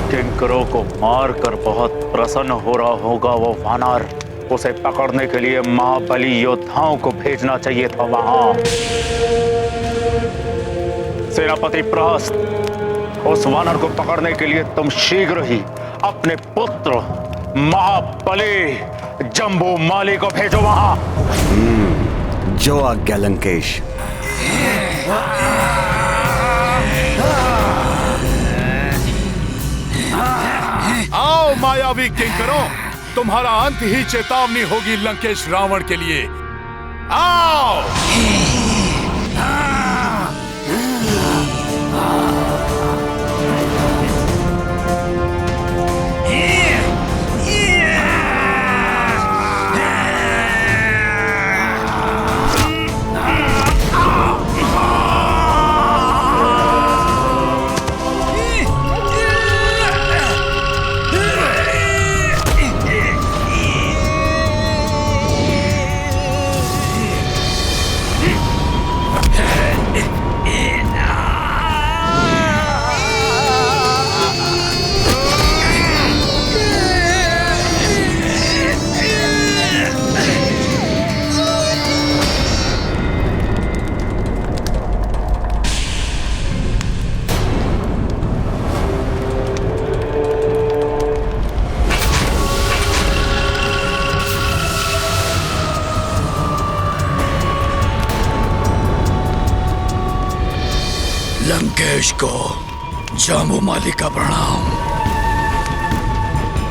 किंकरों को मारकर बहुत प्रसन्न हो रहा होगा वो वानर। उसे पकड़ने के लिए महाबली योद्धाओं को भेजना चाहिए था वहां। सेनापति प्रहस्त, उस वानर को पकड़ने के लिए तुम शीघ्र ही अपने पुत्र महाबली जम्बूमाली को भेजो वहां। जो आज्ञा लंकेश। आओ मायावी किंकरों, तुम्हारा अंत ही चेतावनी होगी लंकेश रावण के लिए। आओ। लंकेश को जाम्बूमाली का प्रणाम।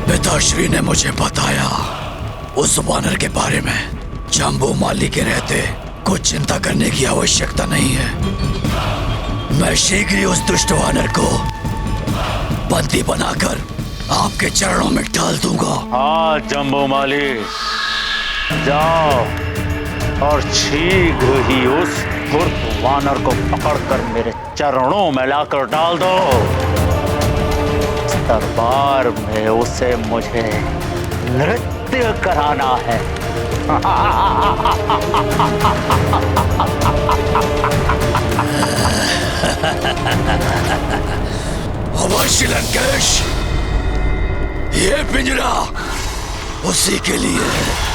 पिताश्री ने मुझे बताया उस वानर के बारे में। जाम्बूमाली के रहते कुछ चिंता करने की आवश्यकता नहीं है। मैं शीघ्र ही उस दुष्ट वानर को बंदी बनाकर आपके चरणों में डाल दूंगा। हाँ जम्बूमाली, जाओ और शीघ्र ही उस धूर्त वानर को पकड़कर मेरे चरणों में लाकर डाल दो। इस दरबार में उसे मुझे नृत्य कराना है। अवश्य लंकेश, ये पिंजरा उसी के लिए है।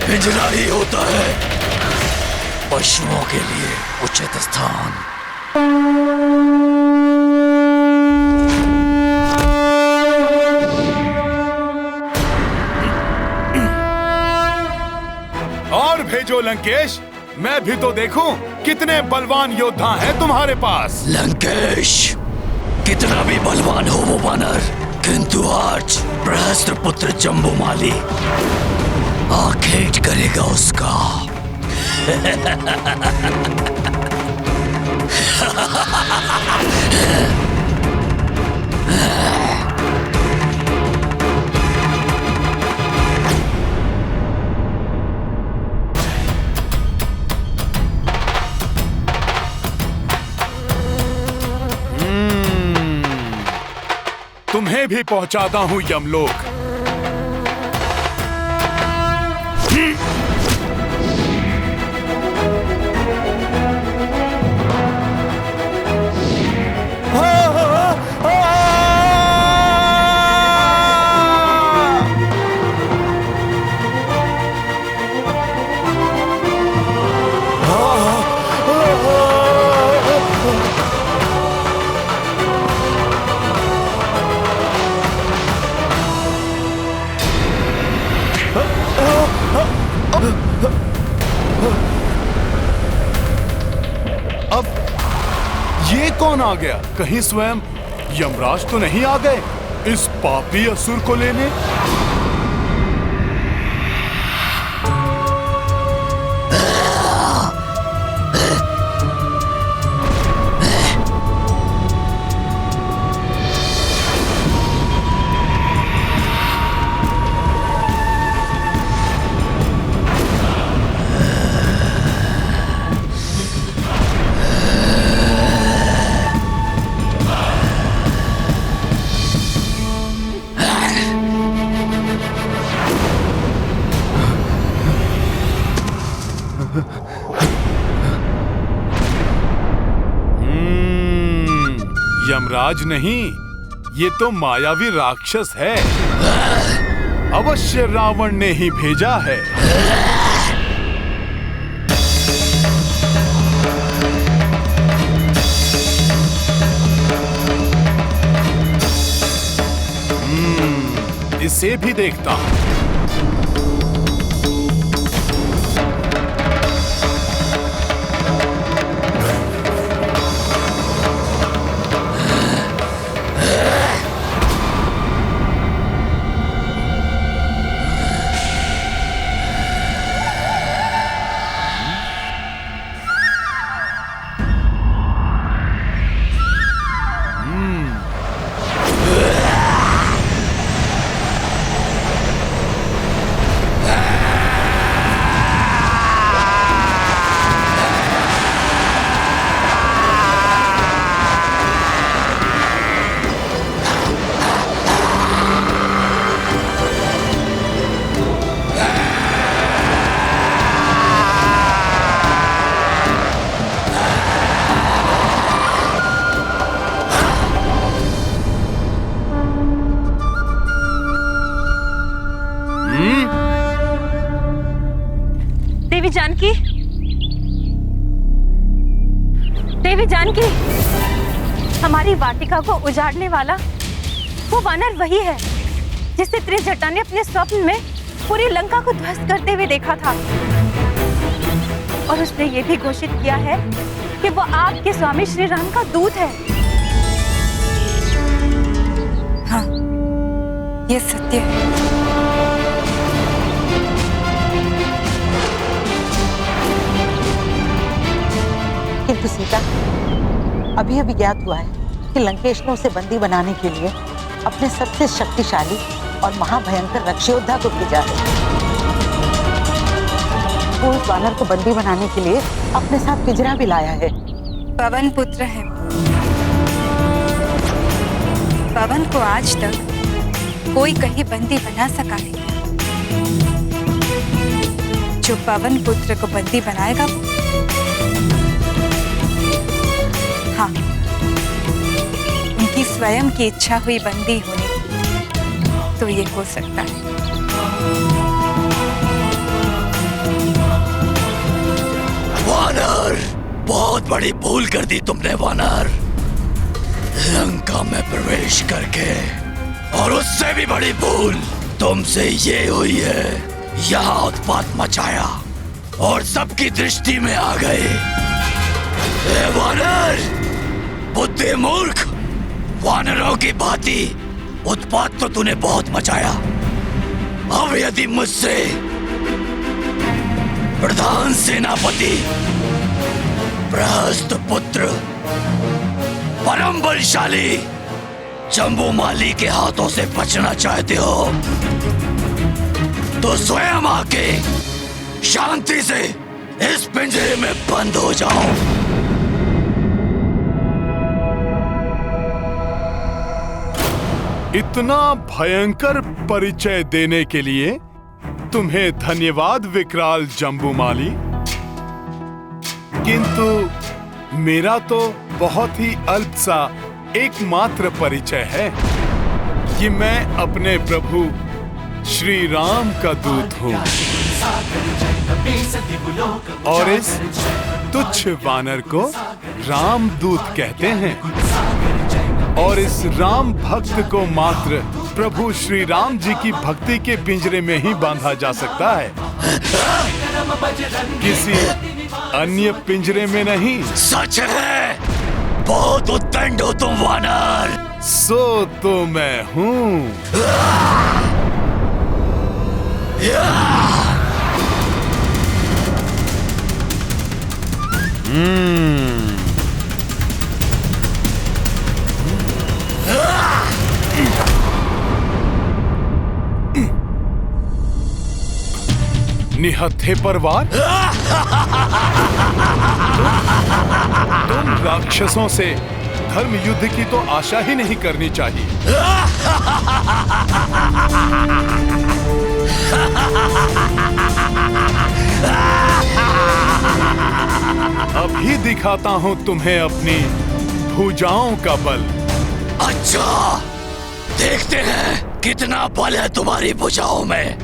पिंजरा ही होता है पशुओं के लिए उचित स्थान। और भेजो लंकेश, मैं भी तो देखूं कितने बलवान योद्धा हैं तुम्हारे पास। लंकेश, कितना भी बलवान हो वो वानर, किंतु आज प्रहस्त्र पुत्र जम्बूमाली आखेट करेगा उसका। तुम्हें भी पहुंचाता हूं यमलोक। अब ये कौन आ गया? कहीं स्वयं यमराज तो नहीं आ गए इस पापी असुर को लेने? यमराज नहीं, ये तो मायावी राक्षस है। अवश्य रावण ने ही भेजा है। इसे भी देखता हूं। देवी जानकी, देवी जानकी, हमारी वाटिका को उजाड़ने वाला वो वानर वही है जिसे त्रिजटा ने अपने स्वप्न में पूरी लंका को ध्वस्त करते हुए देखा था। और उसने ये भी घोषित किया है कि वो आपके स्वामी श्री राम का दूत है। हाँ, ये सत्य है। किंतु सीता, अभी अभी ज्ञात हुआ है कि लंकेश ने उसे बंदी बनाने के लिए अपने सबसे शक्तिशाली और महाभयंकर रक्षयोद्धा को भेजा है। वो उस वानर को बंदी बनाने के लिए अपने साथ पिंजरा भी लाया है। पवन पुत्र है। पवन को आज तक कोई कहीं बंदी बना सका नहीं। जो पवन पुत्र को बंदी बनाएगा, हाँ, उनकी स्वयं की इच्छा हुई बंदी होने तो ये हो सकता है। वानर, बहुत बड़ी भूल कर दी तुमने वानर। लंका में प्रवेश करके, और उससे भी बड़ी भूल तुमसे ये हुई है, यहाँ उत्पात मचाया और सबकी दृष्टि में आ गए। ए वानर, बुद्धि मूर्ख, वानरों की भांति उत्पात तो तूने बहुत मचाया। अब यदि मुझसे प्रधान सेनापति प्रहस्त पुत्र परम बलशाली जम्बूमाली के हाथों से बचना चाहते हो तो स्वयं आके शांति से इस पिंजरे में बंद हो जाओ। इतना भयंकर परिचय देने के लिए तुम्हें धन्यवाद विकराल जम्बूमाली। किंतु मेरा तो बहुत ही अल्प सा एकमात्र परिचय है कि मैं अपने प्रभु श्री राम का दूत हूँ और इस तुच्छ वानर को राम दूत कहते हैं। और इस राम भक्त को मात्र प्रभु श्री राम जी की भक्ति के पिंजरे में ही बांधा जा सकता है, किसी अन्य पिंजरे में नहीं। सच है, बहुत उद्दंड हो तुम वानर। सो तो मैं हूँ। निहत्थे पर वार। तुम राक्षसों से धर्म युद्ध की तो आशा ही नहीं करनी चाहिए। अभी दिखाता हूं तुम्हें अपनी भुजाओं का बल। अच्छा, देखते हैं कितना बल है तुम्हारी भुजाओं में।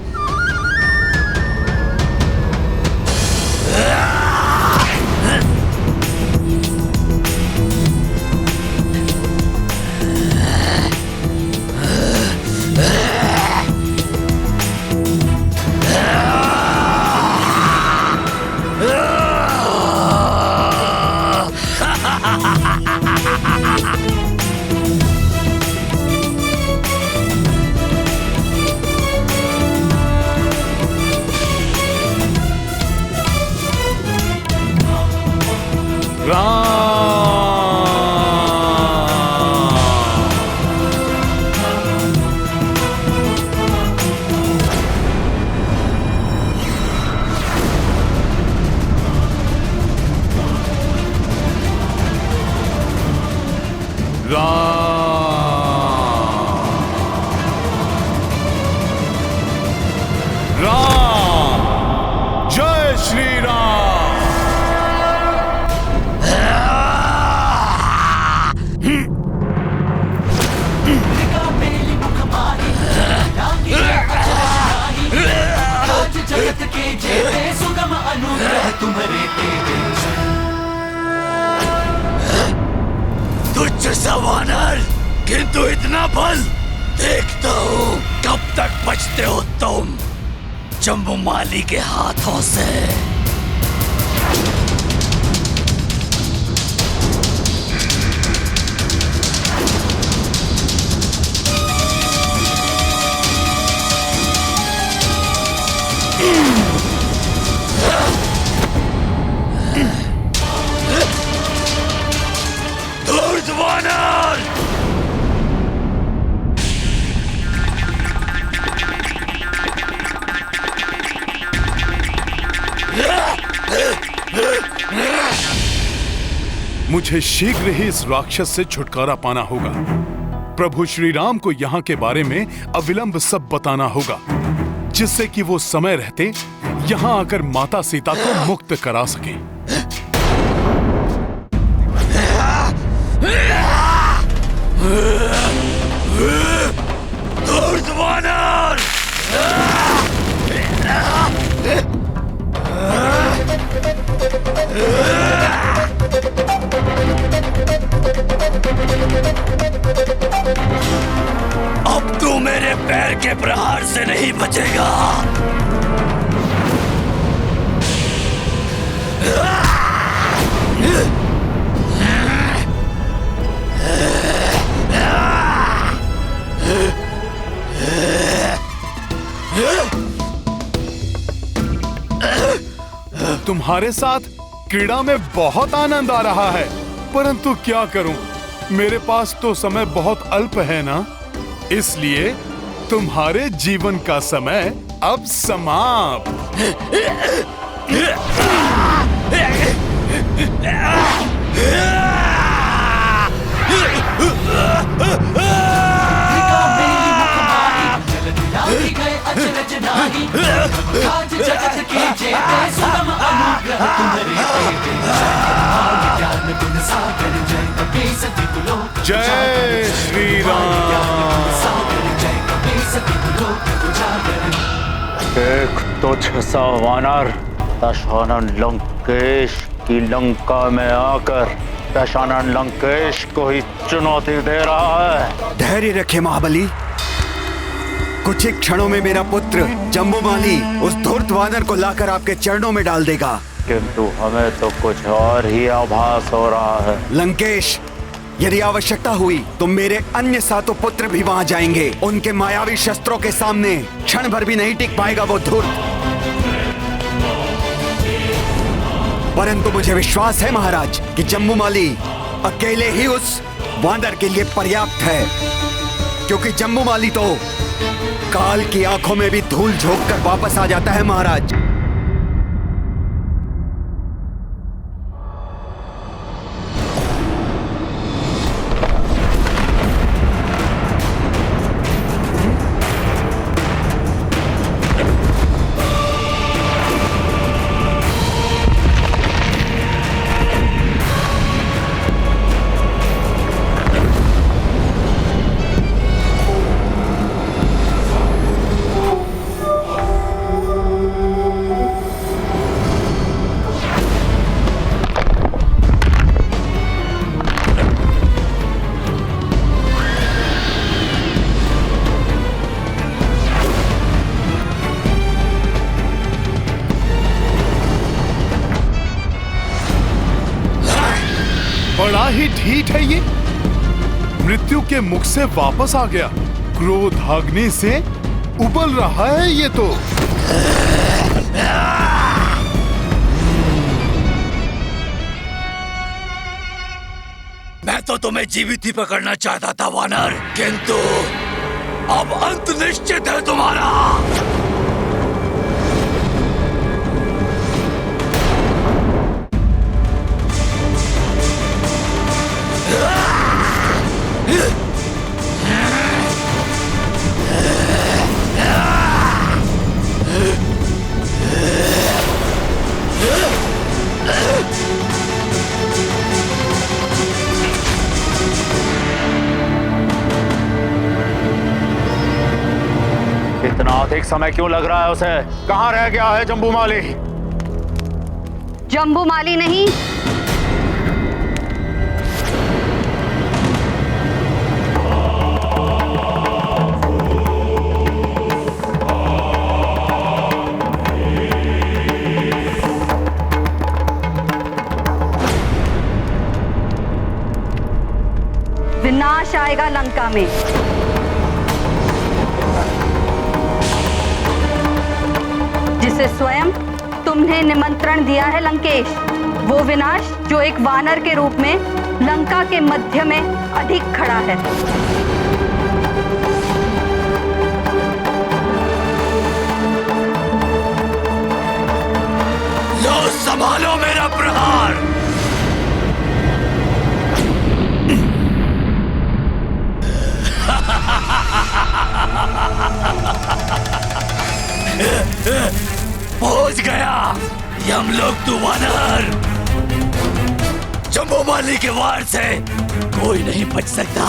राम, जय श्री राम। जगत के जेते सुगम अनुग्रह तुम्हारे तेरे। तुझ सा वानर, किंतु इतना बल। देखता हूँ कब तक बचते हो तुम जम्बूमाली के हाथों से। धूर्त वानर! मुझे शीघ्र ही इस राक्षस से छुटकारा पाना होगा। प्रभु श्री राम को यहाँ के बारे में अविलंब सब बताना होगा, जिससे कि वो समय रहते यहाँ आकर माता सीता को मुक्त करा सकें। धूर्त वानर! अब तू मेरे पैर के प्रहार से नहीं बचेगा। तुम्हारे साथ क्रीड़ा में बहुत आनंद आ रहा है, परंतु क्या करूं, मेरे पास तो समय बहुत अल्प है ना, इसलिए तुम्हारे जीवन का समय अब समाप्त। आज जगत के जेते सुगम अनुग्रह तुम्हारे ज्ञान गुण सागर जय कपी सती कुलो। जय श्री राम। सागर जय कपी सती कुलो उजागर। एक तुझ सा वानर दशानन लंकेश की लंका में आकर दशानन लंकेश को ही चुनौती दे रहा है। धैर्य रखे महाबली, कुछ ही क्षणों में मेरा पुत्र जम्बूमाली उस धूर्त वानर को लाकर आपके चरणों में डाल देगा। किंतु हमें तो कुछ और ही आभास हो रहा है। लंकेश, यदि आवश्यकता हुई तो मेरे अन्य 7 पुत्र भी वहां जाएंगे। उनके मायावी शस्त्रों के सामने क्षण भर भी नहीं टिक पाएगा वो धूर्त। परंतु मुझे विश्वास है महाराज कि जम्बूमाली अकेले ही उस वानर के लिए पर्याप्त है, क्योंकि जम्बूमाली तो काल की आंखों में भी धूल झोंक कर वापस आ जाता है महाराज। बड़ा ही ढीठ है ये। मृत्यु के मुख से वापस आ गया। क्रोधाग्नि से उबल रहा है ये तो। मैं तो तुम्हें जीवित ही पकड़ना चाहता था वानर, किंतु अब अंत निश्चित है तुम्हारा। इतना अधिक समय क्यों लग रहा है उसे? कहाँ रह गया है जम्बूमाली? जम्बूमाली नहीं, विनाश आएगा लंका में। जिसे स्वयं तुमने निमंत्रण दिया है लंकेश, वो विनाश जो एक वानर के रूप में लंका के मध्य में अधिक खड़ा है। लो संभालो मेरा प्रहार। पहुंच गया यमलोक तू वानर। जम्बूमाली के वार से कोई नहीं बच सकता।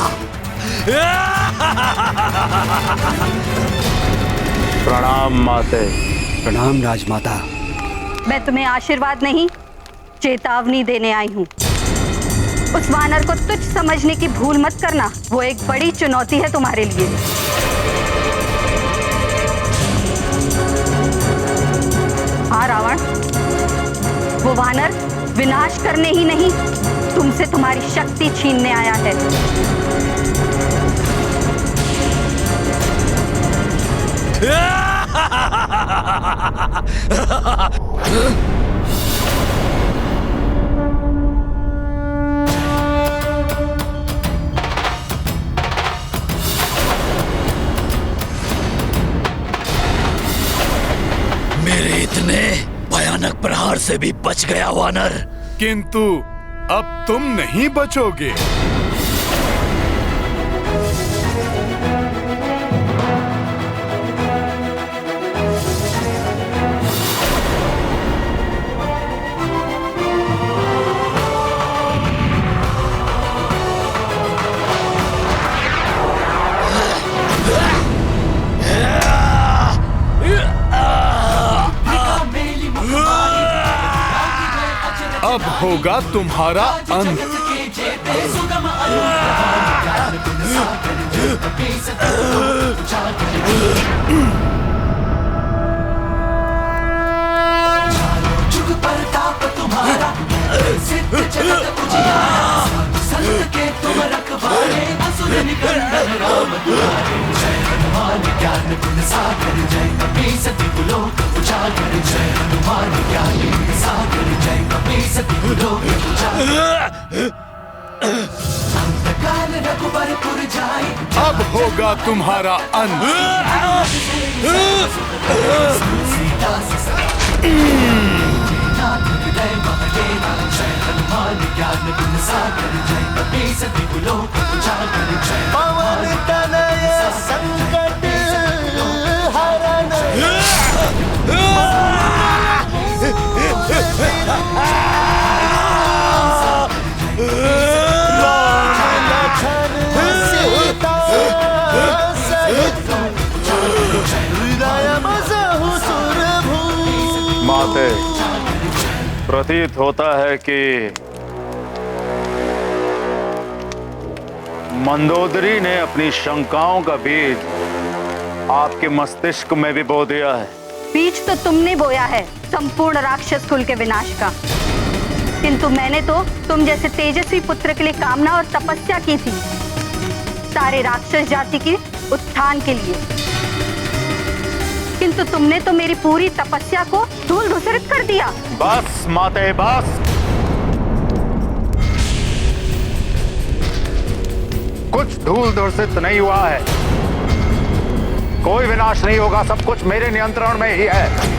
प्रणाम माते। प्रणाम राजमाता। मैं तुम्हें आशीर्वाद नहीं, चेतावनी देने आई हूँ। उस वानर को तुच्छ समझने की भूल मत करना, वो एक बड़ी चुनौती है तुम्हारे लिए। हाँ रावण, वो वानर विनाश करने ही नहीं, तुमसे तुम्हारी शक्ति छीनने आया है। मेरे इतने भयानक प्रहार से भी बच गया वानर। किंतु अब तुम नहीं बचोगे। अब होगा तुम्हारा अंत। जुग प्रताप तुम्हारा सिद्ध जगत उजियारा, संत के तुम रखवाले असुर निकंदन राम दुलारे। जय हनुमान ज्ञान गुण सागर जय कपीसति लोक उजागर। जय हनुमान ज्ञान गुण सागर जय कपीसति लोक उजागर। अंतकाल रघुबरपुर जाए, अब होगा तुम्हारा अंत। सीता हृदय महदेवा। जय हनुमान ज्ञान गुण सागर जय कपीसति लोक उजागर। जय पवन तनय संकट हरण, सीता सहित हृदय मसहु सुरभू। माते, प्रतीत होता है कि मंदोदरी ने अपनी शंकाओं का बीज आपके मस्तिष्क में भी बो दिया है। बीज तो तुमने बोया है संपूर्ण राक्षस कुल के विनाश का। किंतु मैंने तो तुम जैसे तेजस्वी पुत्र के लिए कामना और तपस्या की थी, सारे राक्षस जाति के उत्थान के लिए। किंतु तुमने तो मेरी पूरी तपस्या को धूल धूसरित कर दिया। बस माते बस। कुछ धूल धूसरित नहीं हुआ है, कोई विनाश नहीं होगा, सब कुछ मेरे नियंत्रण में ही है।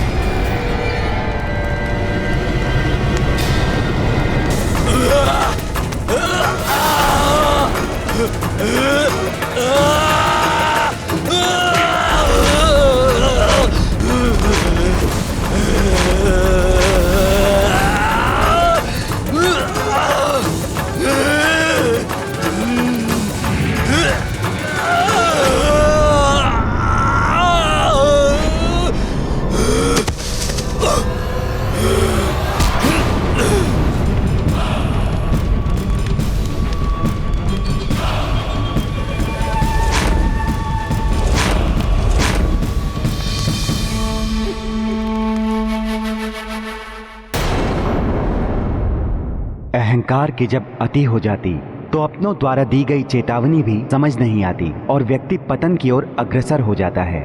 अहंकार की जब अति हो जाती तो अपनों द्वारा दी गई चेतावनी भी समझ नहीं आती और व्यक्ति पतन की ओर अग्रसर हो जाता है।